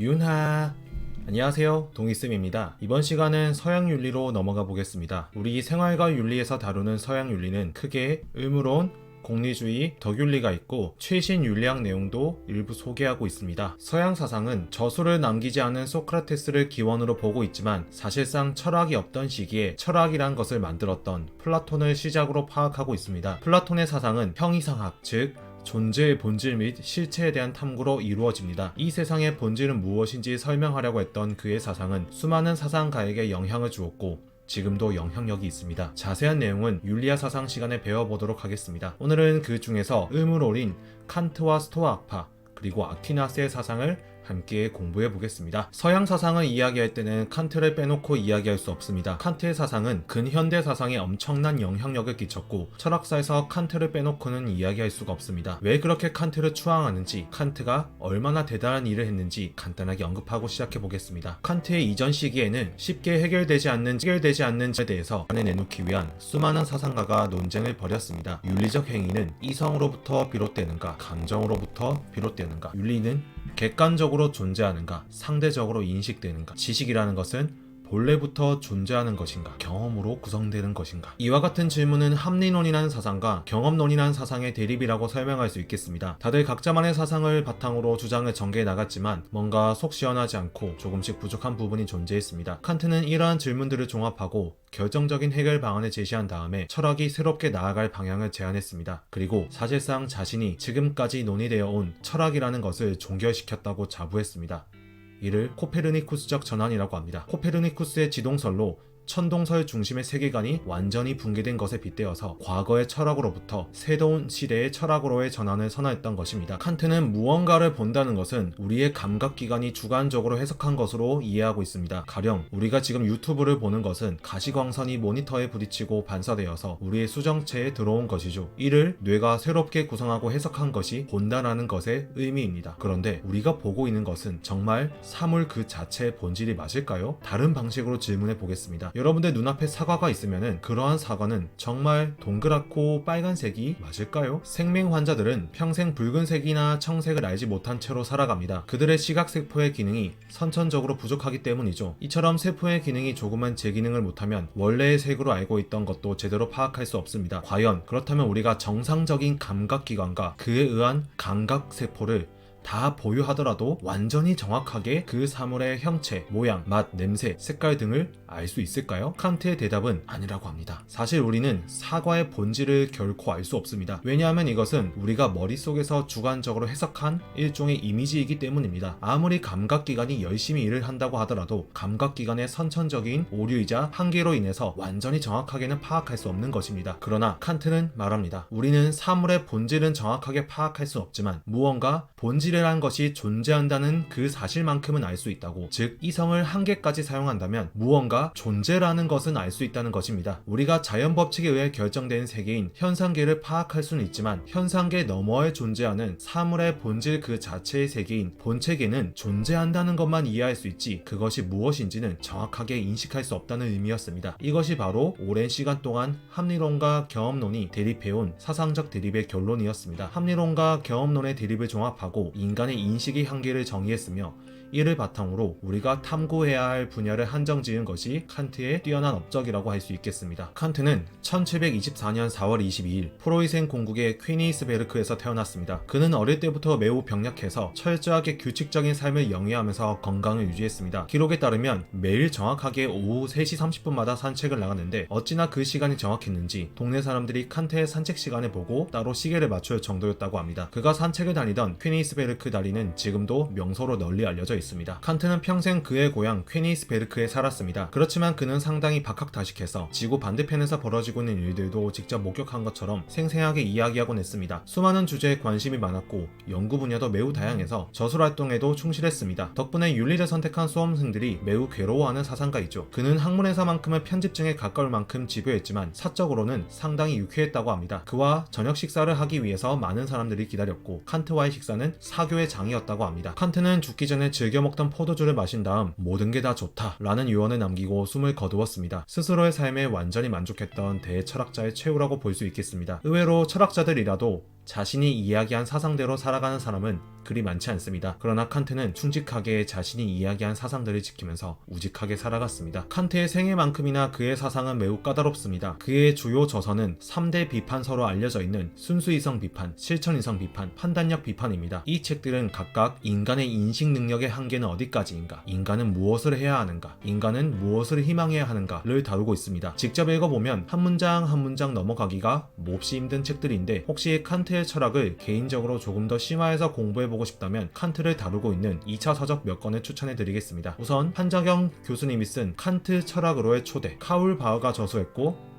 윤하. 안녕하세요, 동이쌤입니다. 이번 시간은 서양윤리로 넘어가 보겠습니다. 우리 생활과 윤리에서 다루는 서양윤리는 크게 의무론, 공리주의, 덕윤리가 있고 최신 윤리학 내용도 일부 소개하고 있습니다. 서양 사상은 저술을 남기지 않은 소크라테스를 기원으로 보고 있지만 사실상 철학이 없던 시기에 철학이란 것을 만들었던 플라톤을 시작으로 파악하고 있습니다. 플라톤의 사상은 형이상학, 즉 존재의 본질 및 실체에 대한 탐구로 이루어집니다. 이 세상의 본질은 무엇인지 설명하려고 했던 그의 사상은 수많은 사상가에게 영향을 주었고 지금도 영향력이 있습니다. 자세한 내용은 윤리학 사상 시간에 배워보도록 하겠습니다. 오늘은 그 중에서 의무론인 칸트와 스토아 학파 그리고 아퀴나스의 사상을 함께 공부해 보겠습니다. 서양 사상을 이야기할 때는 칸트를 빼놓고 이야기할 수 없습니다. 칸트의 사상은 근현대 사상에 엄청난 영향력을 끼쳤고 철학사에서 칸트를 빼놓고는 이야기할 수가 없습니다. 왜 그렇게 칸트를 추앙하는지, 칸트가 얼마나 대단한 일을 했는지 간단하게 언급하고 시작해 보겠습니다. 칸트의 이전 시기에는 쉽게 해결되지 않는 점에 대해서 안에 내놓기 위한 수많은 사상가가 논쟁을 벌였습니다. 윤리적 행위는 이성으로부터 비롯되는가, 감정으로부터 비롯되는가, 윤리는 객관적으로 존재하는가, 상대적으로 인식되는가, 지식이라는 것은 본래부터 존재하는 것인가, 경험으로 구성되는 것인가. 이와 같은 질문은 합리론이라는 사상과 경험론이라는 사상의 대립이라고 설명할 수 있겠습니다. 다들 각자만의 사상을 바탕으로 주장을 전개해 나갔지만 뭔가 속 시원하지 않고 조금씩 부족한 부분이 존재했습니다. 칸트는 이러한 질문들을 종합하고 결정적인 해결 방안을 제시한 다음에 철학이 새롭게 나아갈 방향을 제안했습니다. 그리고 사실상 자신이 지금까지 논의되어 온 철학이라는 것을 종결시켰다고 자부했습니다. 이를 코페르니쿠스적 전환이라고 합니다. 코페르니쿠스의 지동설로 천동설 중심의 세계관이 완전히 붕괴된 것에 빗대어서 과거의 철학으로부터 새로운 시대의 철학으로의 전환을 선언했던 것입니다. 칸트는 무언가를 본다는 것은 우리의 감각기관이 주관적으로 해석한 것으로 이해하고 있습니다. 가령 우리가 지금 유튜브를 보는 것은 가시광선이 모니터에 부딪히고 반사되어서 우리의 수정체에 들어온 것이죠. 이를 뇌가 새롭게 구성하고 해석한 것이 본다라는 것의 의미입니다. 그런데 우리가 보고 있는 것은 정말 사물 그 자체의 본질이 맞을까요? 다른 방식으로 질문해 보겠습니다. 여러분들 눈앞에 사과가 있으면은 그러한 사과는 정말 동그랗고 빨간색이 맞을까요? 생명 환자들은 평생 붉은색이나 청색을 알지 못한 채로 살아갑니다. 그들의 시각세포의 기능이 선천적으로 부족하기 때문이죠. 이처럼 세포의 기능이 조금만 제 기능을 못하면 원래의 색으로 알고 있던 것도 제대로 파악할 수 없습니다. 과연 그렇다면 우리가 정상적인 감각기관과 그에 의한 감각세포를 다 보유하더라도 완전히 정확하게 그 사물의 형체, 모양, 맛, 냄새, 색깔 등을 알 수 있을까요? 칸트의 대답은 아니라고 합니다. 사실 우리는 사과의 본질을 결코 알 수 없습니다. 왜냐하면 이것은 우리가 머릿속에서 주관적으로 해석한 일종의 이미지이기 때문입니다. 아무리 감각기관이 열심히 일을 한다고 하더라도 감각기관의 선천적인 오류이자 한계로 인해서 완전히 정확하게는 파악할 수 없는 것입니다. 그러나 칸트는 말합니다. 우리는 사물의 본질은 정확하게 파악할 수 없지만 무언가 본질이라는 것이 존재한다는 그 사실만큼은 알 수 있다고, 즉 이성을 한계까지 사용한다면 무언가 존재라는 것은 알 수 있다는 것입니다. 우리가 자연법칙에 의해 결정된 세계인 현상계를 파악할 수는 있지만 현상계 너머에 존재하는 사물의 본질 그 자체의 세계인 본체계는 존재한다는 것만 이해할 수 있지 그것이 무엇인지는 정확하게 인식할 수 없다는 의미였습니다. 이것이 바로 오랜 시간 동안 합리론과 경험론이 대립해온 사상적 대립의 결론이었습니다. 합리론과 경험론의 대립을 종합하고 인간의 인식의 한계를 정의했으며 이를 바탕으로 우리가 탐구해야 할 분야를 한정 지은 것이 칸트의 뛰어난 업적이라고 할 수 있겠습니다. 칸트는 1724년 4월 22일 프로이센 공국의 퀴니스베르크에서 태어났습니다. 그는 어릴 때부터 매우 병약해서 철저하게 규칙적인 삶을 영위하면서 건강을 유지했습니다. 기록에 따르면 매일 정확하게 오후 3시 30분마다 산책을 나갔는데 어찌나 그 시간이 정확했는지 동네 사람들이 칸트의 산책 시간을 보고 따로 시계를 맞출 정도였다고 합니다. 그가 산책을 다니던 퀴니스베르크 다리는 지금도 명소로 널리 알려져 있습니다. 칸트는 평생 그의 고향 퀴니스베르크에 살았습니다. 그렇지만 그는 상당히 박학다식해서 지구 반대편에서 벌어지고 있는 일들도 직접 목격한 것처럼 생생하게 이야기하곤 했습니다. 수많은 주제에 관심이 많았고 연구 분야도 매우 다양해서 저술활동에도 충실했습니다. 덕분에 윤리를 선택한 수험생들이 매우 괴로워하는 사상가이죠. 그는 학문에서만큼은 편집증에 가까울 만큼 집요했지만 사적으로는 상당히 유쾌했다고 합니다. 그와 저녁 식사를 하기 위해서 많은 사람들이 기다렸고 칸트와의 식사는 사교의 장이었다고 합니다. 칸트는 죽기 전에 즐겨 먹던 포도주를 마신 다음 모든 게 다 좋다 라는 유언을 남기고 숨을 거두었습니다. 스스로의 삶에 완전히 만족했던 대철학자의 최후라고 볼 수 있겠습니다. 의외로 철학자들이라도 자신이 이야기한 사상대로 살아가는 사람은 그리 많지 않습니다. 그러나 칸트는 충직하게 자신이 이야기한 사상들을 지키면서 우직하게 살아갔습니다. 칸트의 생애만큼이나 그의 사상은 매우 까다롭습니다. 그의 주요 저서는 3대 비판서로 알려져 있는 순수이성 비판, 실천이성 비판, 판단력 비판입니다. 이 책들은 각각 인간의 인식 능력의 한계는 어디까지인가, 인간은 무엇을 해야 하는가, 인간은 무엇을 희망해야 하는가를 다루고 있습니다. 직접 읽어보면 한 문장 한 문장 넘어가기가 몹시 힘든 책들인데, 혹시 칸트의 철학을 개인적으로 조금 더 심화해서 공부해보고 싶다면 칸트를 다루고 있는 2차 서적 몇 권을 추천해드리겠습니다. 우선 한정영 교수님이 쓴 칸트 철학으로의 초대, 카울 바흐가 저수했고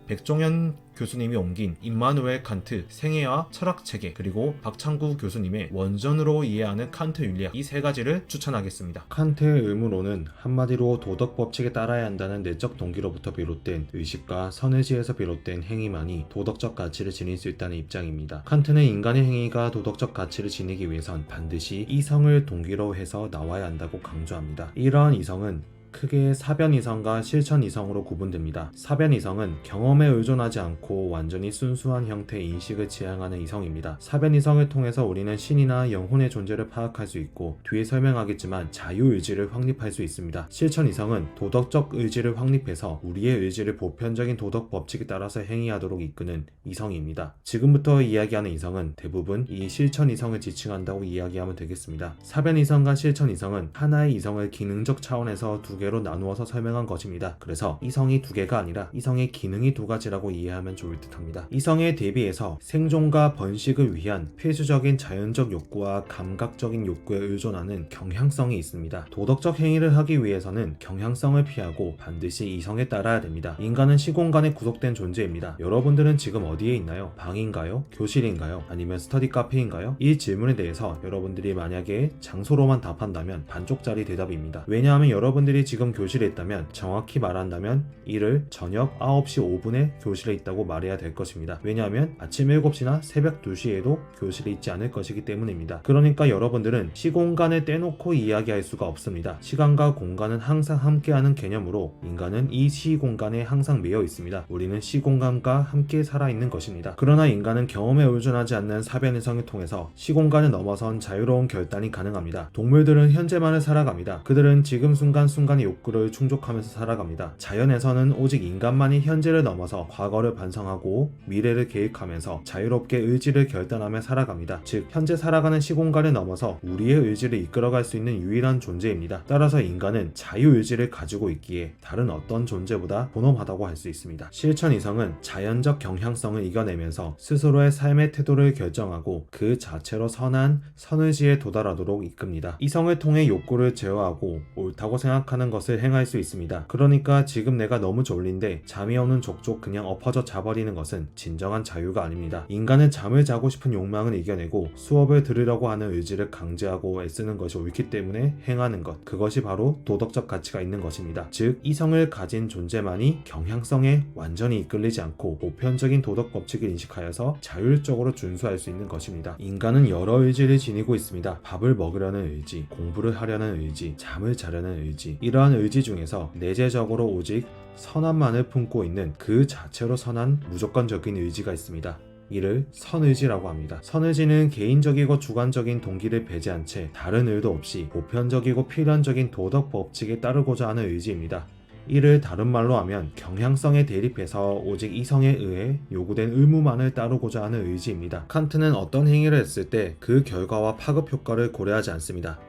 백종현 교수님이 옮긴 임마누엘 칸트 생애와 철학체계, 그리고 박창구 교수님의 원전으로 이해하는 칸트 윤리학, 이 세 가지를 추천하겠습니다. 칸트의 의무론은 한마디로 도덕 법칙에 따라야 한다는 내적 동기로부터 비롯된 의식과 선의지에서 비롯된 행위만이 도덕적 가치를 지닐 수 있다는 입장입니다. 칸트는 인간의 행위가 도덕적 가치를 지니기 위해선 반드시 이성을 동기로 해서 나와야 한다고 강조합니다. 이러한 이성은 크게 사변이성과 실천이성으로 구분됩니다. 사변이성은 경험에 의존하지 않고 완전히 순수한 형태의 인식을 지향하는 이성입니다. 사변이성을 통해서 우리는 신이나 영혼의 존재를 파악할 수 있고, 뒤에 설명하겠지만 자유의지를 확립할 수 있습니다. 실천이성은 도덕적 의지를 확립해서 우리의 의지를 보편적인 도덕 법칙에 따라서 행위하도록 이끄는 이성입니다. 지금부터 이야기하는 이성은 대부분 이 실천이성을 지칭한다고 이야기하면 되겠습니다. 사변이성과 실천이성은 하나의 이성을 기능적 차원에서 두 개로 나누어서 설명한 것입니다. 그래서 이성이 두 개가 아니라 이성의 기능이 두 가지라고 이해하면 좋을 듯 합니다. 이성에 대비해서 생존과 번식을 위한 필수적인 자연적 욕구와 감각적인 욕구에 의존하는 경향성이 있습니다. 도덕적 행위를 하기 위해서는 경향성을 피하고 반드시 이성에 따라야 됩니다. 인간은 시공간에 구속된 존재입니다. 여러분들은 지금 어디에 있나요? 방인가요? 교실인가요? 아니면 스터디 카페인가요? 이 질문에 대해서 여러분들이 만약에 장소로만 답한다면 반쪽짜리 대답입니다. 왜냐하면 여러분들이 지금 교실에 있다면, 정확히 말한다면 이를 저녁 9시 5분에 교실에 있다고 말해야 될 것입니다. 왜냐하면 아침 7시나 새벽 2시에도 교실에 있지 않을 것이기 때문입니다. 그러니까 여러분들은 시공간을 떼놓고 이야기할 수가 없습니다. 시간과 공간은 항상 함께하는 개념으로 인간은 이 시공간에 항상 매여 있습니다. 우리는 시공간과 함께 살아있는 것입니다. 그러나 인간은 경험에 의존하지 않는 사변이성을 통해서 시공간을 넘어선 자유로운 결단이 가능합니다. 동물들은 현재만을 살아갑니다. 그들은 지금 순간순간의 욕구를 충족하면서 살아갑니다. 자연에서는 오직 인간만이 현재를 넘어서 과거를 반성하고 미래를 계획하면서 자유롭게 의지를 결단하며 살아갑니다. 즉, 현재 살아가는 시공간을 넘어서 우리의 의지를 이끌어갈 수 있는 유일한 존재입니다. 따라서 인간은 자유의지를 가지고 있기에 다른 어떤 존재보다 본엄하다고 할 수 있습니다. 실천이성은 자연적 경향성을 이겨내면서 스스로의 삶의 태도를 결정하고 그 자체로 선한 선의지에 도달하도록 이끕니다. 이성을 통해 욕구를 제어하고 옳다고 생각하는 것을 행할 수 있습니다. 그러니까 지금 내가 너무 졸린데 잠이 오는 족족 그냥 엎어져 자버리는 것은 진정한 자유가 아닙니다. 인간은 잠을 자고 싶은 욕망을 이겨내고 수업을 들으려고 하는 의지를 강제하고 애쓰는 것이 옳기 때문에 행하는 것, 그것이 바로 도덕적 가치가 있는 것입니다. 즉, 이성을 가진 존재만이 경향성에 완전히 이끌리지 않고 보편적인 도덕 법칙을 인식하여서 자율적으로 준수할 수 있는 것입니다. 인간은 여러 의지를 지니고 있습니다. 밥을 먹으려는 의지, 공부를 하려는 의지, 잠을 자려는 의지. 이러한 의지 중에서 내재적으로 오직 선함만을 품고 있는 그 자체로 선한 무조건적인 의지가 있습니다. 이를 선의지라고 합니다. 선의지는 개인적이고 주관적인 동기를 배제한 채 다른 의도 없이 보편적이고 필연적인 도덕 법칙에 따르고자 하는 의지입니다. 이를 다른 말로 하면 경향성에 대립해서 오직 이성에 의해 요구된 의무만을 따르고자 하는 의지입니다. 칸트는 어떤 행위를 했을 때 그 결과와 파급 효과를 고려하지 않습니다.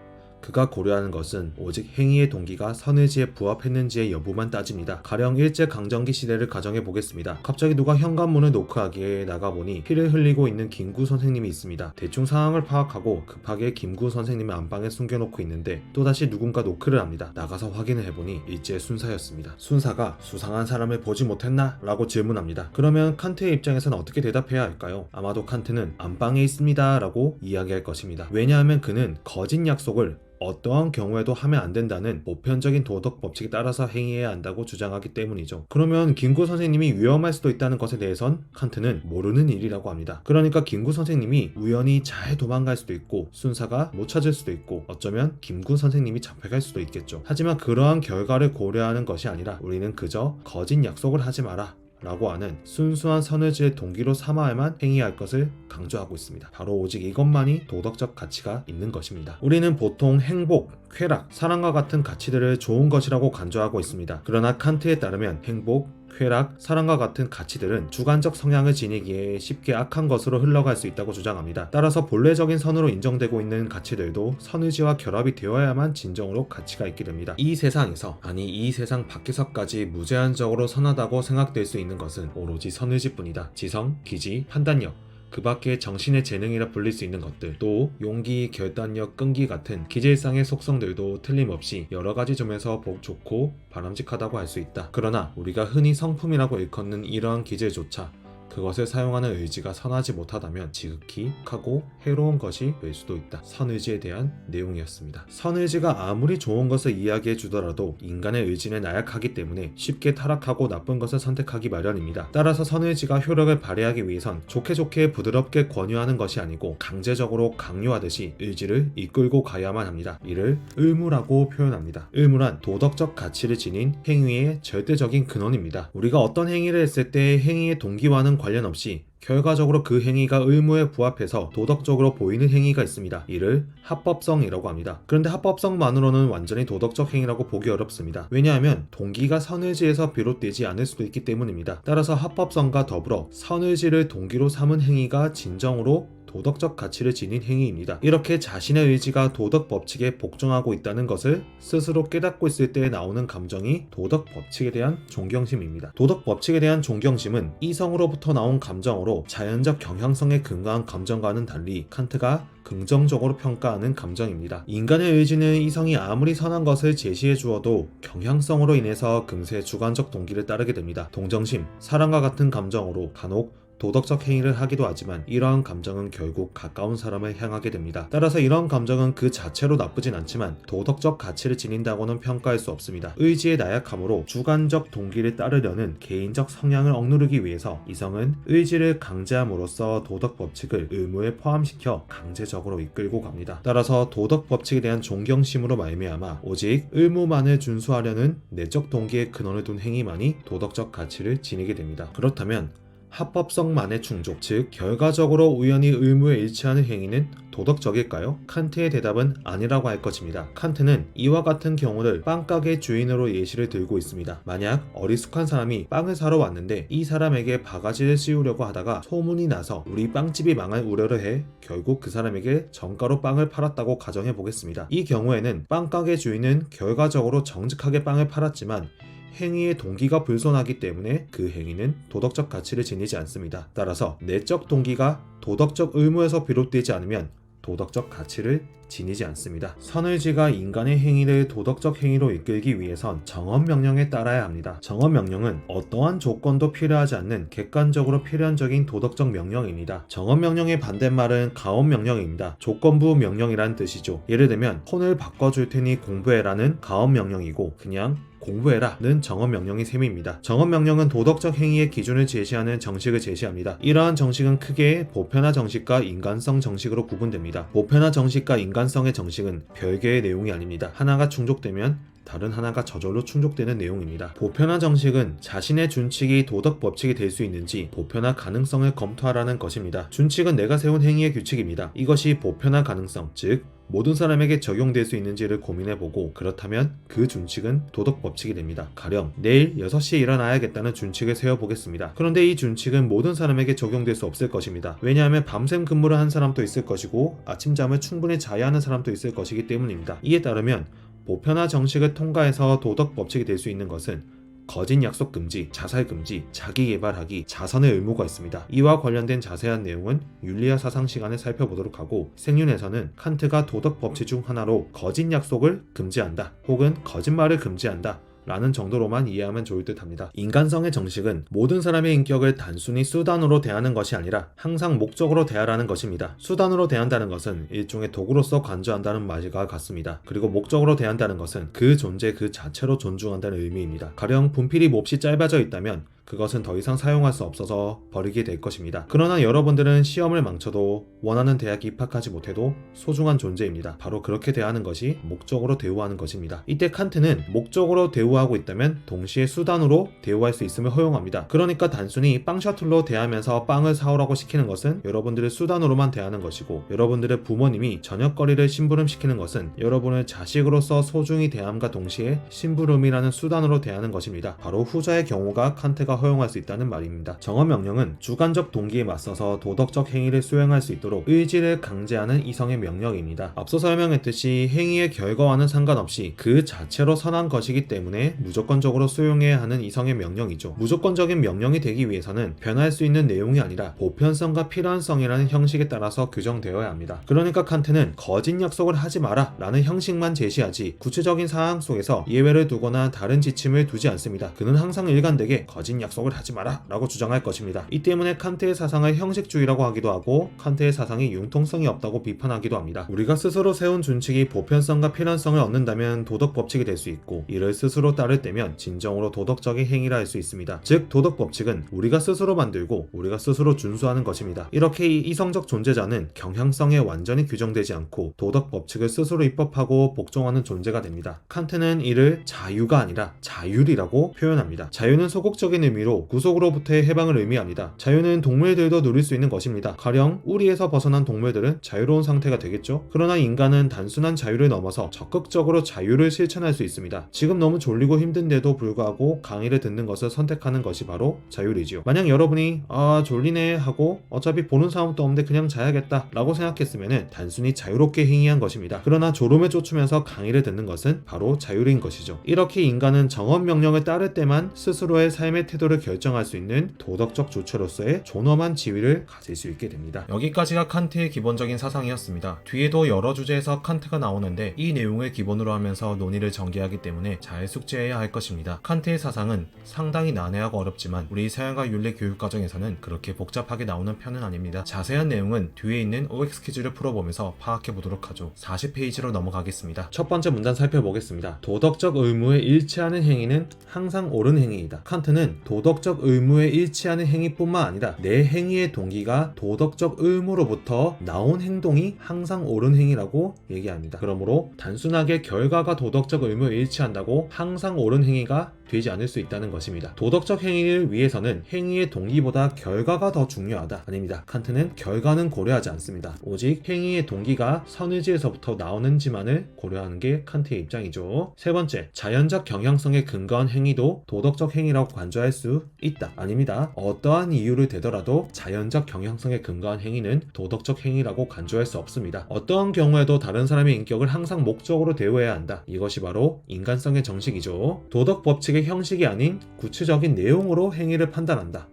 그가 고려하는 것은 오직 행위의 동기가 선의지에 부합했는지의 여부만 따집니다. 가령 일제강점기 시대를 가정해 보겠습니다. 갑자기 누가 현관문을 노크하기에 나가보니 피를 흘리고 있는 김구 선생님이 있습니다. 대충 상황을 파악하고 급하게 김구 선생님을 안방에 숨겨놓고 있는데 또다시 누군가 노크를 합니다. 나가서 확인을 해보니 일제 순사였습니다. 순사가 수상한 사람을 보지 못했나? 라고 질문합니다. 그러면 칸트의 입장에서는 어떻게 대답해야 할까요? 아마도 칸트는 안방에 있습니다 라고 이야기할 것입니다. 왜냐하면 그는 거짓 약속을 어떠한 경우에도 하면 안 된다는 보편적인 도덕 법칙에 따라서 행해야 한다고 주장하기 때문이죠. 그러면 김구 선생님이 위험할 수도 있다는 것에 대해선 칸트는 모르는 일이라고 합니다. 그러니까 김구 선생님이 우연히 잘 도망갈 수도 있고 순사가 못 찾을 수도 있고 어쩌면 김구 선생님이 잡혀갈 수도 있겠죠. 하지만 그러한 결과를 고려하는 것이 아니라 우리는 그저 거짓 약속을 하지 마라 라고 하는 순수한 선의지의 동기로 삼아야만 행위할 것을 강조하고 있습니다. 바로 오직 이것만이 도덕적 가치가 있는 것입니다. 우리는 보통 행복, 쾌락, 사랑과 같은 가치들을 좋은 것이라고 간주하고 있습니다. 그러나 칸트에 따르면 행복, 쾌락, 사랑과 같은 가치들은 주관적 성향을 지니기에 쉽게 악한 것으로 흘러갈 수 있다고 주장합니다. 따라서 본래적인 선으로 인정되고 있는 가치들도 선의지와 결합이 되어야만 진정으로 가치가 있게 됩니다. 이 세상에서, 아니 이 세상 밖에서까지 무제한적으로 선하다고 생각될 수 있는 것은 오로지 선의지뿐이다. 지성, 기지, 판단력, 그 밖에 정신의 재능이라 불릴 수 있는 것들, 또 용기, 결단력, 끈기 같은 기질상의 속성들도 틀림없이 여러 가지 점에서 좋고 바람직하다고 할 수 있다. 그러나 우리가 흔히 성품이라고 일컫는 이러한 기질조차 그것을 사용하는 의지가 선하지 못하다면 지극히 악하고 해로운 것이 될 수도 있다. 선의지에 대한 내용이었습니다. 선의지가 아무리 좋은 것을 이야기해 주더라도 인간의 의지는 나약하기 때문에 쉽게 타락하고 나쁜 것을 선택하기 마련입니다. 따라서 선의지가 효력을 발휘하기 위해선 좋게 부드럽게 권유하는 것이 아니고 강제적으로 강요하듯이 의지를 이끌고 가야만 합니다. 이를 의무라고 표현합니다. 의무란 도덕적 가치를 지닌 행위의 절대적인 근원입니다. 우리가 어떤 행위를 했을 때 행위의 동기와는 관련 없이 결과적으로 그 행위가 의무에 부합해서 도덕적으로 보이는 행위가 있습니다. 이를 합법성이라고 합니다. 그런데 합법성만으로는 완전히 도덕적 행위라고 보기 어렵습니다. 왜냐하면 동기가 선의지에서 비롯되지 않을 수도 있기 때문입니다. 따라서 합법성과 더불어 선의지를 동기로 삼은 행위가 진정으로 도덕적 가치를 지닌 행위입니다. 이렇게 자신의 의지가 도덕 법칙에 복종하고 있다는 것을 스스로 깨닫고 있을 때 나오는 감정이 도덕 법칙에 대한 존경심입니다. 도덕 법칙에 대한 존경심은 이성으로부터 나온 감정으로 자연적 경향성에 근거한 감정과는 달리 칸트가 긍정적으로 평가하는 감정입니다. 인간의 의지는 이성이 아무리 선한 것을 제시해 주어도 경향성으로 인해서 금세 주관적 동기를 따르게 됩니다. 동정심, 사랑과 같은 감정으로 간혹 도덕적 행위를 하기도 하지만 이러한 감정은 결국 가까운 사람을 향하게 됩니다. 따라서 이러한 감정은 그 자체로 나쁘진 않지만 도덕적 가치를 지닌다고는 평가할 수 없습니다. 의지의 나약함으로 주관적 동기를 따르려는 개인적 성향을 억누르기 위해서 이성은 의지를 강제함으로써 도덕 법칙을 의무에 포함시켜 강제적으로 이끌고 갑니다. 따라서 도덕 법칙에 대한 존경심으로 말미암아 오직 의무만을 준수하려는 내적 동기의 근원을 둔 행위만이 도덕적 가치를 지니게 됩니다. 그렇다면 합법성만의 충족, 즉 결과적으로 우연히 의무에 일치하는 행위는 도덕적일까요? 칸트의 대답은 아니라고 할 것입니다. 칸트는 이와 같은 경우를 빵가게 주인으로 예시를 들고 있습니다. 만약 어리숙한 사람이 빵을 사러 왔는데 이 사람에게 바가지를 씌우려고 하다가 소문이 나서 우리 빵집이 망할 우려를 해 결국 그 사람에게 정가로 빵을 팔았다고 가정해 보겠습니다. 이 경우에는 빵가게 주인은 결과적으로 정직하게 빵을 팔았지만 행위의 동기가 불손하기 때문에 그 행위는 도덕적 가치를 지니지 않습니다. 따라서 내적 동기가 도덕적 의무에서 비롯되지 않으면 도덕적 가치를 지니지 않습니다. 선의지가 인간의 행위를 도덕적 행위로 이끌기 위해선 정언명령에 따라야 합니다. 정언명령은 어떠한 조건도 필요하지 않는 객관적으로 필연적인 도덕적 명령입니다. 정언명령의 반대말은 가언명령입니다. 조건부 명령이란 뜻이죠. 예를 들면 폰을 바꿔줄 테니 공부해라는 가언명령이고 그냥 공부해라는 정언명령이 셈입니다. 정언명령은 도덕적 행위의 기준을 제시하는 정식을 제시합니다. 이러한 정식은 크게 보편화 정식과 인간성 정식으로 구분됩니다. 보편화 정식과 인간성의 정식은 별개의 내용이 아닙니다. 하나가 충족되면 다른 하나가 저절로 충족되는 내용입니다. 보편화 정식은 자신의 준칙이 도덕 법칙이 될 수 있는지 보편화 가능성을 검토하라는 것입니다. 준칙은 내가 세운 행위의 규칙입니다. 이것이 보편화 가능성, 즉 모든 사람에게 적용될 수 있는지를 고민해보고 그렇다면 그 준칙은 도덕 법칙이 됩니다. 가령 내일 6시에 일어나야겠다는 준칙을 세워보겠습니다. 그런데 이 준칙은 모든 사람에게 적용될 수 없을 것입니다. 왜냐하면 밤샘 근무를 한 사람도 있을 것이고 아침잠을 충분히 자야 하는 사람도 있을 것이기 때문입니다. 이에 따르면 보편화 정식을 통과해서 도덕 법칙이 될 수 있는 것은 거짓 약속 금지, 자살 금지, 자기 개발하기, 자선의 의무가 있습니다. 이와 관련된 자세한 내용은 윤리와 사상 시간에 살펴보도록 하고 생윤에서는 칸트가 도덕 법칙 중 하나로 거짓 약속을 금지한다 혹은 거짓말을 금지한다 라는 정도로만 이해하면 좋을 듯 합니다. 인간성의 정식은 모든 사람의 인격을 단순히 수단으로 대하는 것이 아니라 항상 목적으로 대하라는 것입니다. 수단으로 대한다는 것은 일종의 도구로서 간주한다는 말과 같습니다. 그리고 목적으로 대한다는 것은 그 존재 그 자체로 존중한다는 의미입니다. 가령 분필이 몹시 짧아져 있다면 그것은 더 이상 사용할 수 없어서 버리게 될 것입니다. 그러나 여러분들은 시험을 망쳐도 원하는 대학에 입학하지 못해도 소중한 존재입니다. 바로 그렇게 대하는 것이 목적으로 대우하는 것입니다. 이때 칸트는 목적으로 대우하고 있다면 동시에 수단으로 대우할 수 있음을 허용합니다. 그러니까 단순히 빵 셔틀로 대하면서 빵을 사오라고 시키는 것은 여러분들의 수단으로만 대하는 것이고, 여러분들의 부모님이 저녁거리를 심부름시키는 것은 여러분을 자식으로서 소중히 대함과 동시에 심부름이라는 수단으로 대하는 것입니다. 바로 후자의 경우가 칸트가 허용할 수 있다는 말입니다. 정언명령은 주관적 동기에 맞서서 도덕적 행위를 수행할 수 있도록 의지를 강제하는 이성의 명령입니다. 앞서 설명했듯이 행위의 결과와는 상관없이 그 자체로 선한 것이기 때문에 무조건적으로 수용해야 하는 이성의 명령이죠. 무조건적인 명령이 되기 위해서는 변할 수 있는 내용이 아니라 보편성과 필요한성이라는 형식에 따라서 규정되어야 합니다. 그러니까 칸트는 거짓 약속을 하지 마라 라는 형식만 제시하지 구체적인 사항 속에서 예외를 두거나 다른 지침을 두지 않습니다. 그는 항상 일관되게 거짓 약속을 하지 마라 라고 주장할 것입니다. 이 때문에 칸트의 사상을 형식주의라고 하기도 하고 칸트의 사상이 융통성이 없다고 비판하기도 합니다. 우리가 스스로 세운 준칙이 보편성과 필연성을 얻는다면 도덕 법칙이 될 수 있고, 이를 스스로 따를 때면 진정으로 도덕적인 행위라 할 수 있습니다. 즉 도덕 법칙은 우리가 스스로 만들고 우리가 스스로 준수하는 것입니다. 이렇게 이성적 존재자는 경향성에 완전히 규정되지 않고 도덕 법칙을 스스로 입법하고 복종하는 존재가 됩니다. 칸트는 이를 자유가 아니라 자율이라고 표현합니다. 자유는 소극적인 의미로 구속으로부터의 해방을 의미합니다. 자유는 동물들도 누릴 수 있는 것입니다. 가령 우리에서 벗어난 동물들은 자유로운 상태가 되겠죠. 그러나 인간은 단순한 자유를 넘어서 적극적으로 자유를 실천할 수 있습니다. 지금 너무 졸리고 힘든데도 불구하고 강의를 듣는 것을 선택하는 것이 바로 자율이지요. 만약 여러분이 졸리네 하고 어차피 보는 사람도 없는데 그냥 자야겠다 라고 생각했으면 단순히 자유롭게 행위한 것입니다. 그러나 졸음을 쫓으면서 강의를 듣는 것은 바로 자율인 것이죠. 이렇게 인간은 정언명령을 따를 때만 스스로의 삶의 태도를 결정할 수 있는 도덕적 주체로서의 존엄한 지위를 가질 수 있게 됩니다. 여기까지가 칸트의 기본적인 사상이었습니다. 뒤에도 여러 주제에서 칸트가 나오는데 이 내용을 기본으로 하면서 논의를 전개하기 때문에 잘 숙지해야 할 것입니다. 칸트의 사상은 상당히 난해하고 어렵지만 우리 서양과 윤리 교육 과정에서는 그렇게 복잡하게 나오는 편은 아닙니다. 자세한 내용은 뒤에 있는 OX 퀴즈를 풀어보면서 파악해 보도록 하죠. 40페이지로 넘어가겠습니다. 첫 번째 문단 살펴보겠습니다. 도덕적 의무에 일치하는 행위는 항상 옳은 행위이다. 칸트는 도덕적 의무에 일치하는 행위뿐만 아니라 내 행위의 동기가 도덕적 의무로부터 나온 행동이 항상 옳은 행위라고 얘기합니다. 그러므로 단순하게 결과가 도덕적 의무에 일치한다고 항상 옳은 행위가 되지 않을 수 있다는 것입니다. 도덕적 행위를 위해서는 행위의 동기보다 결과가 더 중요하다. 아닙니다. 칸트는 결과는 고려하지 않습니다. 오직 행위의 동기가 선의지에서부터 나오는지만을 고려하는 게 칸트의 입장이죠. 세 번째, 자연적 경향성에 근거한 행위도 도덕적 행위라고 간주할 수 있다. 아닙니다. 어떠한 이유를 대더라도 자연적 경향성에 근거한 행위는 도덕적 행위라고 간주할 수 없습니다. 어떠한 경우에도 다른 사람의 인격을 항상 목적으로 대우해야 한다. 이것이 바로 인간성의 정식이죠. 도덕 법칙 형식이 아닌 구체적인 내용으로 행위를 판단한다.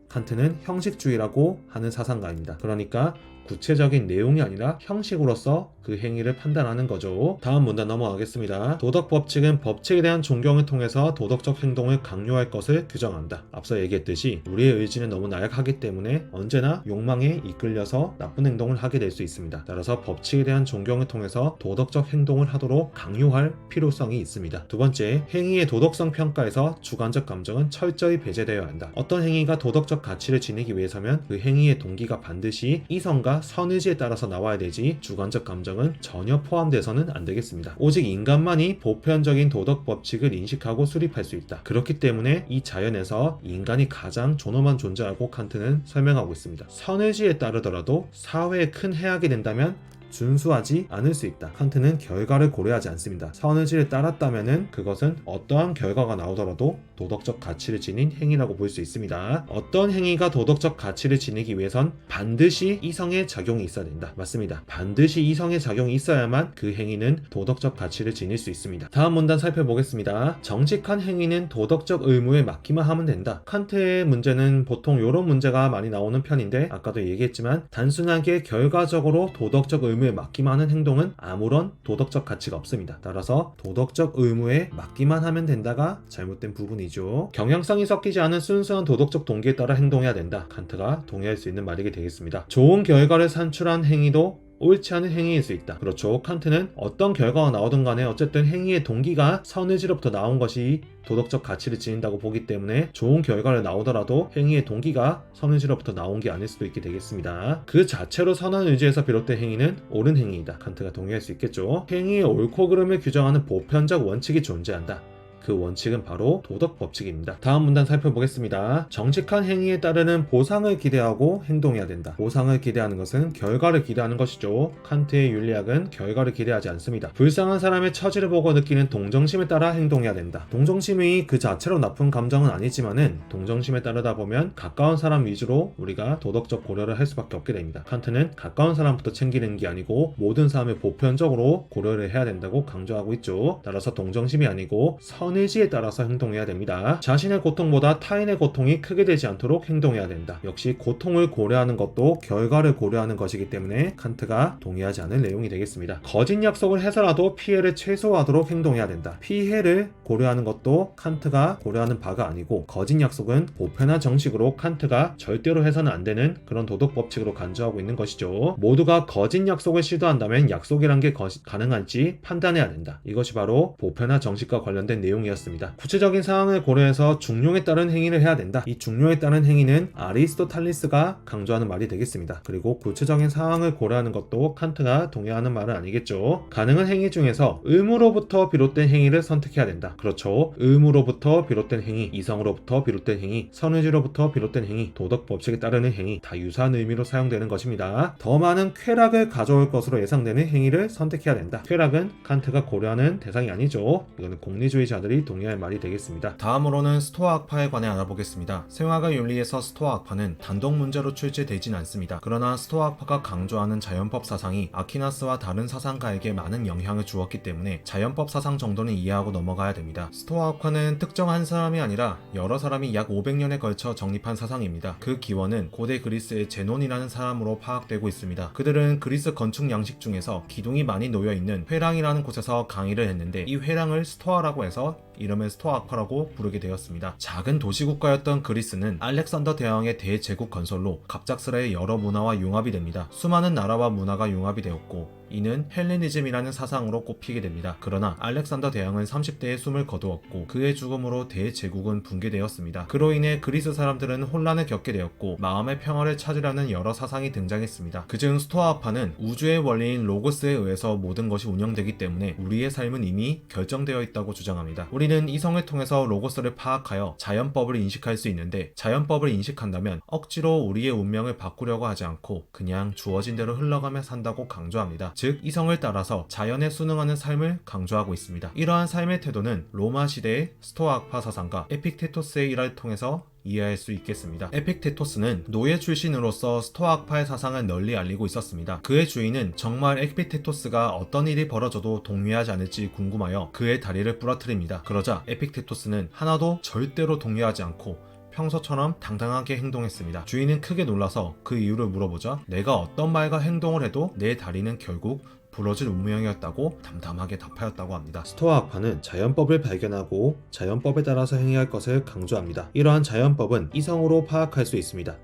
칸트는 형식주의라고 하는 사상가입니다. 그러니까 구체적인 내용이 아니라 형식으로서 그 행위를 판단하는 거죠. 다음 문단 넘어가겠습니다. 도덕 법칙은 법칙에 대한 존경을 통해서 도덕적 행동을 강요할 것을 규정한다. 앞서 얘기했듯이 우리의 의지는 너무 나약하기 때문에 언제나 욕망에 이끌려서 나쁜 행동을 하게 될 수 있습니다. 따라서 법칙에 대한 존경을 통해서 도덕적 행동을 하도록 강요할 필요성이 있습니다. 두 번째, 행위의 도덕성 평가에서 주관적 감정은 철저히 배제되어야 한다. 어떤 행위가 도덕적 가치를 지니기 위해서면 그 행위의 동기가 반드시 이성과 선의지에 따라서 나와야 되지 주관적 감정은 전혀 포함돼서는 안 되겠습니다. 오직 인간만이 보편적인 도덕 법칙을 인식하고 수립할 수 있다. 그렇기 때문에 이 자연에서 인간이 가장 존엄한 존재라고 칸트는 설명하고 있습니다. 선의지에 따르더라도 사회에 큰 해악이 된다면 준수하지 않을 수 있다. 칸트는 결과를 고려하지 않습니다. 선의지를 따랐다면은 그것은 어떠한 결과가 나오더라도 도덕적 가치를 지닌 행위라고 볼 수 있습니다. 어떤 행위가 도덕적 가치를 지니기 위해선 반드시 이성의 작용이 있어야 된다. 맞습니다. 반드시 이성의 작용이 있어야만 그 행위는 도덕적 가치를 지닐 수 있습니다. 다음 문단 살펴보겠습니다. 정직한 행위는 도덕적 의무에 맡기만 하면 된다. 칸트의 문제는 보통 이런 문제가 많이 나오는 편인데 아까도 얘기했지만 단순하게 결과적으로 도덕적 의무에 맡기만 하는 행동은 아무런 도덕적 가치가 없습니다. 따라서 도덕적 의무에 맡기만 하면 된다가 잘못된 부분이죠. 경향성이 섞이지 않은 순수한 도덕적 동기에 따라 행동해야 된다. 칸트가 동의할 수 있는 말이게 되겠습니다. 좋은 결과를 산출한 행위도 옳지 않은 행위일 수 있다. 그렇죠. 칸트는 어떤 결과가 나오든 간에 어쨌든 행위의 동기가 선의지로부터 나온 것이 도덕적 가치를 지닌다고 보기 때문에 좋은 결과를 나오더라도 행위의 동기가 선의지로부터 나온 게 아닐 수도 있게 되겠습니다. 그 자체로 선한 의지에서 비롯된 행위는 옳은 행위이다. 칸트가 동의할 수 있겠죠. 행위의 옳고 그름을 규정하는 보편적 원칙이 존재한다. 그 원칙은 바로 도덕 법칙입니다. 다음 문단 살펴보겠습니다. 정직한 행위에 따르는 보상을 기대하고 행동해야 된다. 보상을 기대하는 것은 결과를 기대하는 것이죠. 칸트의 윤리학은 결과를 기대하지 않습니다. 불쌍한 사람의 처지를 보고 느끼는 동정심에 따라 행동해야 된다. 동정심이 그 자체로 나쁜 감정은 아니지만은 동정심에 따르다 보면 가까운 사람 위주로 우리가 도덕적 고려를 할 수밖에 없게 됩니다. 칸트는 가까운 사람부터 챙기는 게 아니고 모든 사람을 보편적으로 고려를 해야 된다고 강조하고 있죠. 따라서 동정심이 아니고 선의지에 따라서 행동해야 됩니다. 자신의 고통보다 타인의 고통이 크게 되지 않도록 행동해야 된다. 역시 고통을 고려하는 것도 결과를 고려하는 것이기 때문에 칸트가 동의하지 않을 내용이 되겠습니다. 거짓 약속을 해서라도 피해를 최소화하도록 행동해야 된다. 피해를 고려하는 것도 칸트가 고려하는 바가 아니고 거짓 약속은 보편화 정식으로 칸트가 절대로 해서는 안 되는 그런 도덕 법칙으로 간주하고 있는 것이죠. 모두가 거짓 약속을 시도한다면 약속이란 게 가능할지 판단해야 된다. 이것이 바로 보편화 정식과 관련된 내용이었습니다. 구체적인 상황을 고려해서 중용에 따른 행위를 해야 된다. 이 중용에 따른 행위는 아리스토텔레스가 강조하는 말이 되겠습니다. 그리고 구체적인 상황을 고려하는 것도 칸트가 동의하는 말은 아니겠죠. 가능한 행위 중에서 의무로부터 비롯된 행위를 선택해야 된다. 그렇죠. 의무로부터 비롯된 행위, 이성으로부터 비롯된 행위, 선의지로부터 비롯된 행위, 도덕 법칙에 따르는 행위 다 유사한 의미로 사용되는 것입니다. 더 많은 쾌락을 가져올 것으로 예상되는 행위를 선택해야 된다. 쾌락은 칸트가 고려하는 대상이 아니죠. 이거는 공리주의자들이 동의할 말이 되겠습니다. 다음으로는 스토아 학파에 관해 알아보겠습니다. 생활과 윤리에서 스토아 학파는 단독 문제로 출제되진 않습니다. 그러나 스토아 학파가 강조하는 자연법 사상이 아퀴나스와 다른 사상가에게 많은 영향을 주었기 때문에 자연법 사상 정도는 이해하고 넘어가야 됩니다. 스토아 학파는 특정 한 사람이 아니라 여러 사람이 약 500년에 걸쳐 정립한 사상입니다. 그 기원은 고대 그리스의 제논이라는 사람으로 파악되고 있습니다. 그들은 그리스 건축 양식 중에서 기둥이 많이 놓여있는 회랑이라는 곳에서 강의를 했는데 이 회랑을 스토아라고 해서 이름을 스토아 학파라고 부르게 되었습니다. 작은 도시국가였던 그리스는 알렉산더 대왕의 대제국 건설로 갑작스레 여러 문화와 융합이 됩니다. 수많은 나라와 문화가 융합이 되었고 이는 헬레니즘이라는 사상으로 꼽히게 됩니다. 그러나 알렉산더 대왕은 30대에 숨을 거두었고 그의 죽음으로 대제국은 붕괴되었습니다. 그로 인해 그리스 사람들은 혼란을 겪게 되었고 마음의 평화를 찾으려는 여러 사상이 등장했습니다. 그중 스토아파는 우주의 원리인 로고스에 의해서 모든 것이 운영되기 때문에 우리의 삶은 이미 결정되어 있다고 주장합니다. 우리는 이성을 통해서 로고스를 파악하여 자연법을 인식할 수 있는데 자연법을 인식한다면 억지로 우리의 운명을 바꾸려고 하지 않고 그냥 주어진 대로 흘러가며 산다고 강조합니다. 즉 이성을 따라서 자연에 순응하는 삶을 강조하고 있습니다. 이러한 삶의 태도는 로마 시대의 스토아 학파 사상가 에픽테토스의 일화를 통해서 이해할 수 있겠습니다. 에픽테토스는 노예 출신으로서 스토아 학파의 사상을 널리 알리고 있었습니다. 그의 주인은 정말 에픽테토스가 어떤 일이 벌어져도 동의하지 않을지 궁금하여 그의 다리를 부러뜨립니다. 그러자 에픽테토스는 하나도 절대로 동의하지 않고 평소처럼 당당하게 행동했습니다. 주인은 크게 놀라서 그 이유를 물어보자 내가 어떤 말과 행동을 해도 내 다리는 결국 부러질 운명이었다고 담담하게 답하였다고 합니다. 스토아 학파는 자연법을 발견하고 자연법에 따라서 행해야 할 것을 강조합니다. 이러한 자연법은 이성으로 파악할 수 있습니다.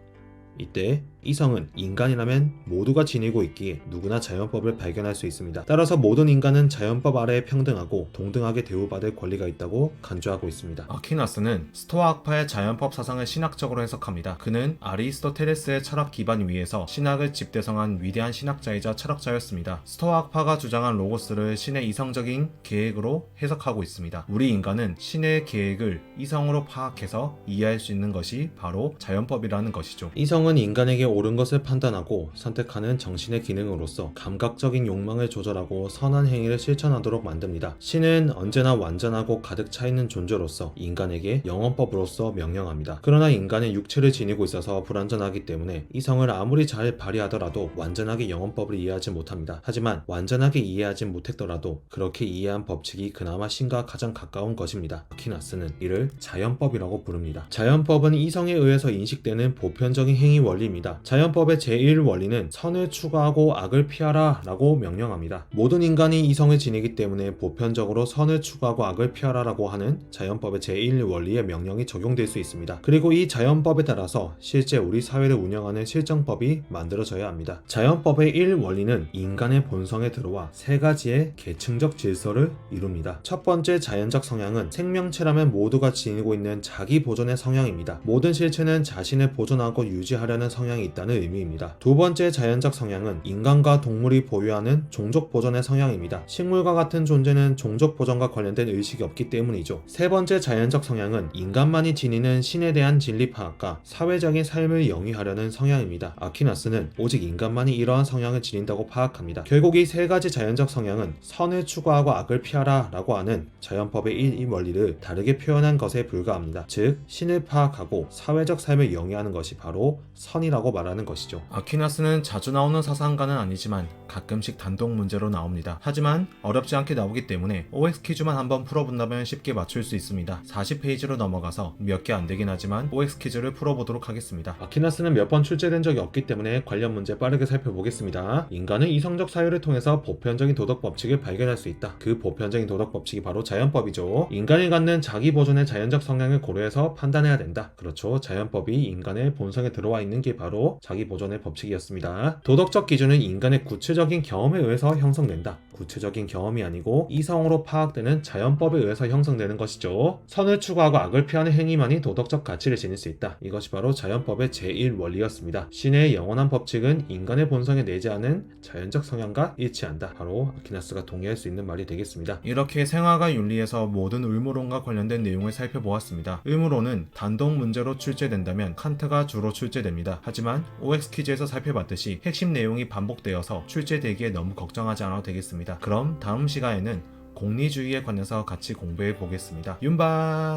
이때 이성은 인간이라면 모두가 지니고 있기에 누구나 자연법을 발견할 수 있습니다. 따라서 모든 인간은 자연법 아래에 평등하고 동등하게 대우받을 권리가 있다고 간주하고 있습니다. 아퀴나스는 스토아 학파의 자연법 사상을 신학적으로 해석합니다. 그는 아리스토텔레스의 철학 기반 위에서 신학을 집대성한 위대한 신학자이자 철학자였습니다. 스토아 학파가 주장한 로고스를 신의 이성적인 계획으로 해석하고 있습니다. 우리 인간은 신의 계획을 이성으로 파악해서 이해할 수 있는 것이 바로 자연법이라는 것이죠. 이성은 인간에게 옳은 것을 판단하고 선택하는 정신의 기능으로서 감각적인 욕망을 조절하고 선한 행위를 실천하도록 만듭니다. 신은 언제나 완전하고 가득 차 있는 존재로서 인간에게 영원법으로서 명령합니다. 그러나 인간의 육체를 지니고 있어서 불완전하기 때문에 이성을 아무리 잘 발휘하더라도 완전하게 영원법을 이해하지 못합니다. 하지만 완전하게 이해하지 못했더라도 그렇게 이해한 법칙이 그나마 신과 가장 가까운 것입니다. 아퀴나스는 이를 자연법이라고 부릅니다. 자연법은 이성에 의해서 인식되는 보편적인 행위 원리입니다. 자연법의 제1원리는 선을 추구하고 악을 피하라 라고 명령합니다. 모든 인간이 이성을 지니기 때문에 보편적으로 선을 추구하고 악을 피하라 라고 하는 자연법의 제1원리의 명령이 적용될 수 있습니다. 그리고 이 자연법에 따라서 실제 우리 사회를 운영하는 실정법이 만들어져야 합니다. 자연법의 1원리는 인간의 본성에 들어와 세 가지의 계층적 질서를 이룹니다. 첫 번째 자연적 성향은 생명체라면 모두가 지니고 있는 자기 보존의 성향입니다. 모든 실체는 자신을 보존하고 유지하려는 성향이 있다는 의미입니다. 두 번째 자연적 성향은 인간과 동물이 보유하는 종족 보존의 성향입니다. 식물과 같은 존재는 종족 보존과 관련된 의식이 없기 때문이죠. 세 번째 자연적 성향은 인간만이 지니는 신에 대한 진리 파악과 사회적인 삶을 영위하려는 성향입니다. 아퀴나스는 오직 인간만이 이러한 성향을 지닌다고 파악합니다. 결국 이 세 가지 자연적 성향은 선을 추구하고 악을 피하라 라고 하는 자연법의 1이 원리를 다르게 표현한 것에 불과합니다. 즉 신을 파악하고 사회적 삶을 영위하는 것이 바로 선이라고 말하는 것이죠. 아퀴나스는 자주 나오는 사상가는 아니지만 가끔씩 단독 문제로 나옵니다. 하지만 어렵지 않게 나오기 때문에 OX 퀴즈만 한번 풀어본다면 쉽게 맞출 수 있습니다. 40페이지로 넘어가서 몇 개 안되긴 하지만 OX 퀴즈를 풀어보도록 하겠습니다. 아퀴나스는 몇 번 출제된 적이 없기 때문에 관련 문제 빠르게 살펴보겠습니다. 인간은 이성적 사유를 통해서 보편적인 도덕 법칙을 발견할 수 있다. 그 보편적인 도덕 법칙이 바로 자연법이죠. 인간이 갖는 자기 보존의 자연적 성향을 고려해서 판단해야 된다. 그렇죠. 자연법이 인간의 본성에 들어와 있는 게 바로 자기 보존의 법칙이었습니다. 도덕적 기준은 인간의 구체적인 경험에 의해서 형성된다. 구체적인 경험이 아니고 이성으로 파악되는 자연법에 의해서 형성되는 것이죠. 선을 추구하고 악을 피하는 행위만이 도덕적 가치를 지닐 수 있다. 이것이 바로 자연법의 제1원리였습니다. 신의 영원한 법칙은 인간의 본성에 내재하는 자연적 성향과 일치한다. 바로 아퀴나스가 동의할 수 있는 말이 되겠습니다. 이렇게 생화가 윤리에서 모든 의무론과 관련된 내용을 살펴보았습니다. 의무론은 단독 문제로 출제된다면 칸트가 주로 출제됩니다. 하지만 OX 퀴즈에서 살펴봤듯이 핵심 내용이 반복되어서 출제되기에 너무 걱정하지 않아도 되겠습니다. 그럼 다음 시간에는 공리주의에 관해서 같이 공부해 보겠습니다. 윤바!